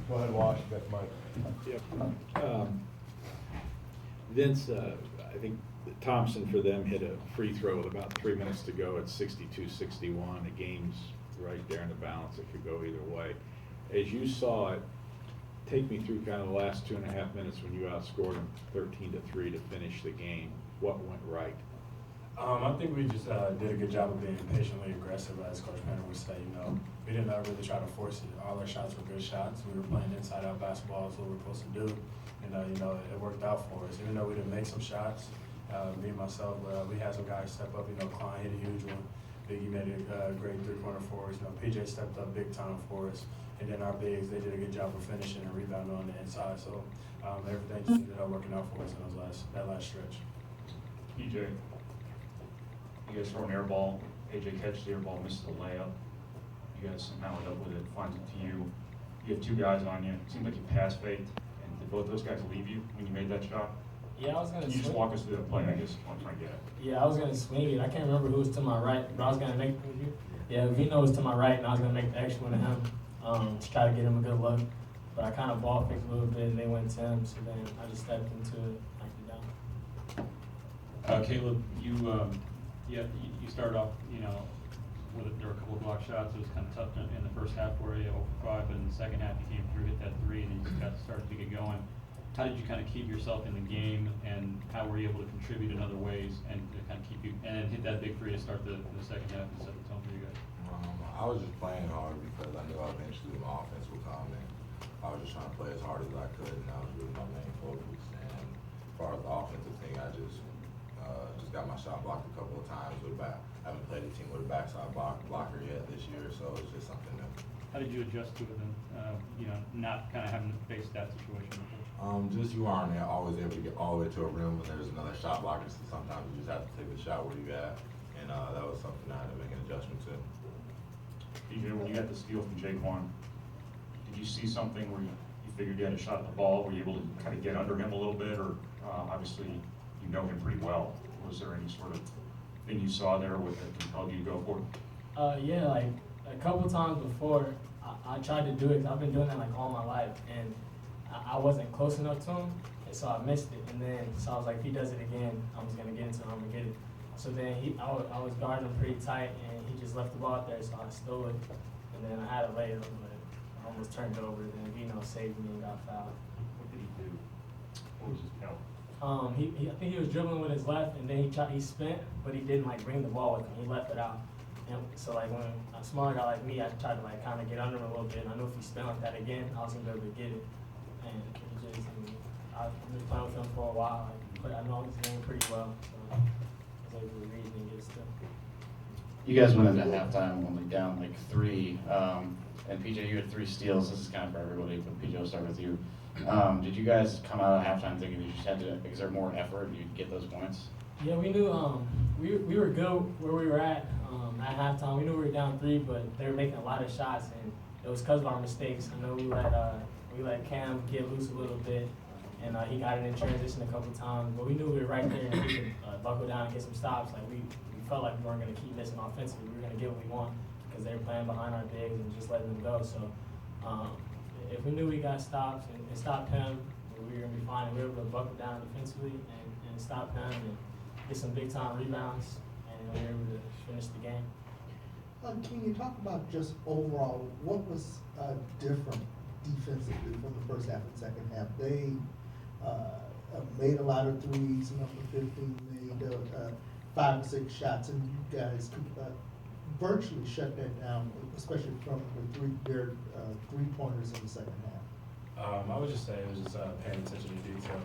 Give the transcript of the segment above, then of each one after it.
Go ahead, Wash, you got the mic. Yep. Vince, I think Thompson for them hit a free throw with about 3 minutes to go at 62-61. The game's right there in the balance. It could go either way. As you saw it, take me through kind of the last 2.5 minutes when you outscored them 13-3 to finish the game. What went right? I think we just did a good job of being patiently aggressive, as Coach Penner would say. We didn't really try to force it. All our shots were good shots. We were playing inside-out basketball. That's what we were supposed to do. And, it worked out for us. Even though we didn't make some shots, me and myself, we had some guys step up. Klein hit a huge one. Biggie made a great three-pointer for us. PJ stepped up big time for us. And then our bigs, they did a good job of finishing and rebounding on the inside. So everything just ended up working out for us in that last stretch. PJ, you guys throw an air ball. AJ catches the air ball, misses the layup. You guys somehow end up with it, finds it to you. You have two guys on you. It seems like you pass faked. And did both those guys leave you when you made that shot? Yeah, I was gonna. Can you just walk us through the play? I guess I'm trying to get it. Yeah, I was gonna swing it. I can't remember who was to my right, but I was gonna make. Yeah, Vino was to my right, and I was gonna make the extra one to him to try to get him a good look. But I kind of ball faked a little bit, and they went to him. So then I just stepped into it, knocked it down. Caleb, you started off, there were a couple of block shots. It was kind of tough in the first half for you, 0 for 5, but in the second half you came through, hit that 3, and then you got started to get going. How did you kind of keep yourself in the game, and how were you able to contribute in other ways and to kind of keep you and hit that big 3 to start the second half and set the tone for you guys? I was just playing hard because I knew eventually my offense would come, and I was just trying to play as hard as I could, and that was really my main focus. And as far as the offensive thing, I just got my shot blocked a couple of times with back. I haven't played a team with a backside blocker yet this year, so it's just something new. How did you adjust to it then? Not kind of having to face that situation before? Just you aren't always able to get all the way to a rim when there's another shot blocker, so sometimes you just have to take the shot where you at, and that was something I had to make an adjustment to. PJ, when you got the steal from Jaquan, did you see something where you figured you had a shot at the ball? Were you able to kind of get under him a little bit, or obviously you know him pretty well? Was there any sort of thing you saw there that compelled you to go for it? Yeah, like a couple times before, I tried to do it. 'Cause I've been doing that like all my life, and I wasn't close enough to him, and so I missed it. And then so I was like, if he does it again, I'm just gonna get into him. I'm gonna get it. So then I was guarding him pretty tight, and he just left the ball out there, so I stole it, and then I had a layup, but I almost turned it over. Then Vino saved me and got fouled. What did he do? What was his penalty? I think he was dribbling with his left, and then he spent, but he didn't like bring the ball with him. He left it out. And so like when a smaller guy like me, I tried to like kind of get under him a little bit. And I knew if he spent like that again, I was gonna be able to get it. And I've been playing with him for a while. But I know his game pretty well, so I was able to read and get it still. You guys went into halftime only down like 3, and PJ, you had 3 steals. This is kind of for everybody, but PJ, I'll start with you. Did you guys come out of halftime thinking you just had to exert more effort and you'd get those points? Yeah, we knew we were good where we were at halftime. We knew we were down 3, but they were making a lot of shots, and it was because of our mistakes. I know we let Cam get loose a little bit, and he got it in transition a couple times. But we knew we were right there, and we could buckle down and get some stops. Like we felt like we weren't going to keep missing offensively. We were going to get what we want because they were playing behind our bigs and just letting them go. So if we knew we got stops and stopped him, we were going to be fine. And we were able to buckle down defensively and stop him and get some big time rebounds, and we were able to finish the game. Can you talk about just overall what was different defensively from the first half and second half? They made a lot of threes, number 15 made 5 or 6 shots, and you guys virtually shut that down, especially from their three-pointers in the second half. I would just say it was just paying attention to detail.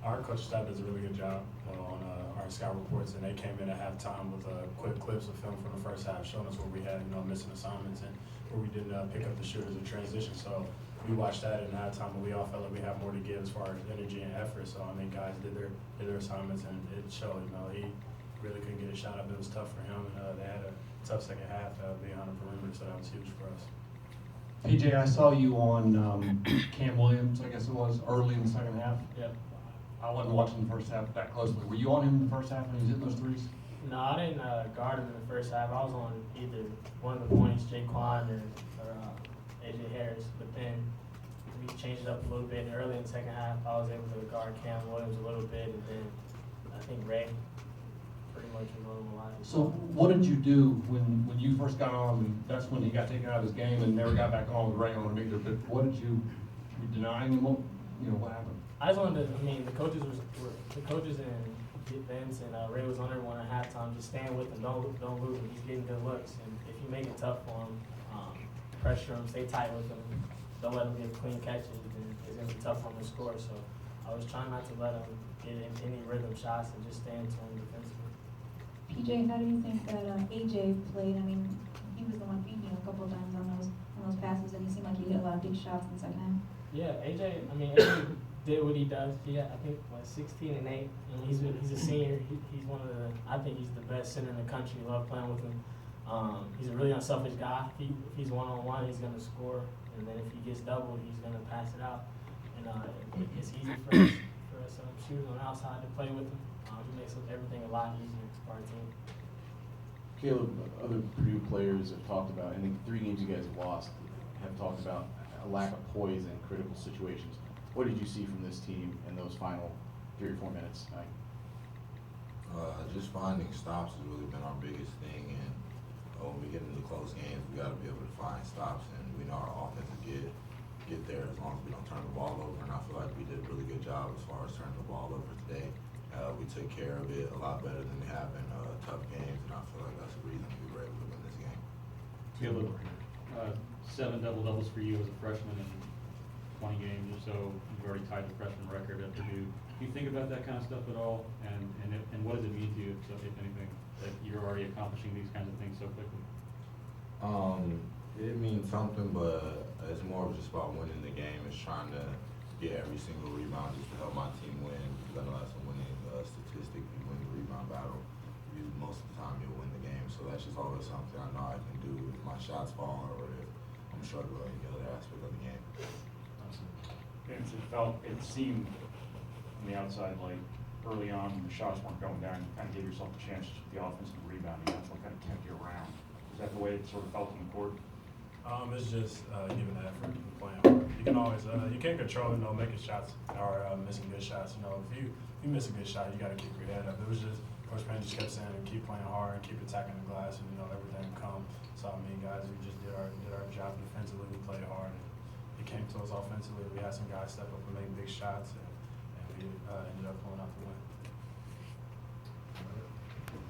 Our coach staff does a really good job on our scout reports, and they came in at halftime with quick clips of film from the first half, showing us where we had missing assignments and where we didn't pick up the shooters in transition. So we watched that in halftime, and we all felt like we had more to give as far as energy and effort. So I mean, guys did their assignments, and it showed. He really couldn't get a shot up. It was tough for him, and they had a tough second half being on the perimeter, so that was huge for us. PJ, I saw you on Cam Williams, I guess it was, early in the second half. Yeah. I wasn't watching the first half that closely. Were you on him in the first half when he was hitting those threes? No, I didn't guard him in the first half. I was on either one of the points, Jaquan or AJ Harris. But then changed it up a little bit. And early in the second half, I was able to guard Cam Williams a little bit, and then I think Ray pretty much was on him a lot. So what did you do when you first got on, and that's when he got taken out of his game and never got back on with Ray on the meter, but what did you denying him, you know, what happened? I just wanted to, I mean, the coaches and Vince and Ray was on everyone at halftime, just stand with him, don't lose him, he's getting good looks, and if you make it tough for him, pressure him, stay tight with him, don't let him get clean catches, and it's gonna be tough for him to score, so I was trying not to let him get in any rhythm shots and just stand to him defensively. PJ, how do you think that AJ played? I mean, he was the one beating you a couple of times on those passes, and he seemed like he hit a lot of big shots in the second half. Yeah, AJ did what he does. I think, 16 and 8. I mean, he's a senior. He's one of the, I think he's the best center in the country. Love playing with him. He's a really unselfish guy. If he's one-on-one, he's going to score. And then if he gets doubled, he's going to pass it out. And it's easy for us shooters on the outside to play with him. He makes everything a lot easier for our team. Caleb, other Purdue players have talked about, and the 3 games you guys have lost, have talked about a lack of poise in critical situations. What did you see from this team in those final 3 or 4 minutes tonight? Just finding stops has really been our biggest thing, and when we get into close games, we got to be able to find stops, and we know our offense will get there as long as we don't turn the ball over, and I feel like we did a really good job as far as turning the ball over today. We took care of it a lot better than we have in tough games, and I feel like that's the reason we were able to win this game. Caleb, 7 double-doubles for you as a freshman in 20 games or so. You've already tied the freshman record at Purdue. Do you think about that kind of stuff at all? And what does it mean to you, if anything, that you're already accomplishing these kinds of things so quickly? It means something, but it's more of just about winning the game. It's trying to get every single rebound just to help my team win. Because I know that's a winning statistic. You win the rebound battle, most of the time you'll win the game. So that's just always something I know I can do if my shots fall or if I'm struggling in any other aspect of the game. It seemed from the outside like early on when the shots weren't going down, you kind of gave yourself a chance to the offensive rebounding. That's what kind of kept you around. Is that the way it sort of felt on the court? It's just giving the effort and playing hard. You can always you can't control making shots or missing good shots. You know, if you miss a good shot, you got to keep your head up. It was just Coach Payne just kept saying keep playing hard and keep attacking the glass, and everything will come. So I mean, guys, we just did our job defensively. We played hard. And it came to us offensively. We had some guys step up and make big shots, and we ended up pulling out the win.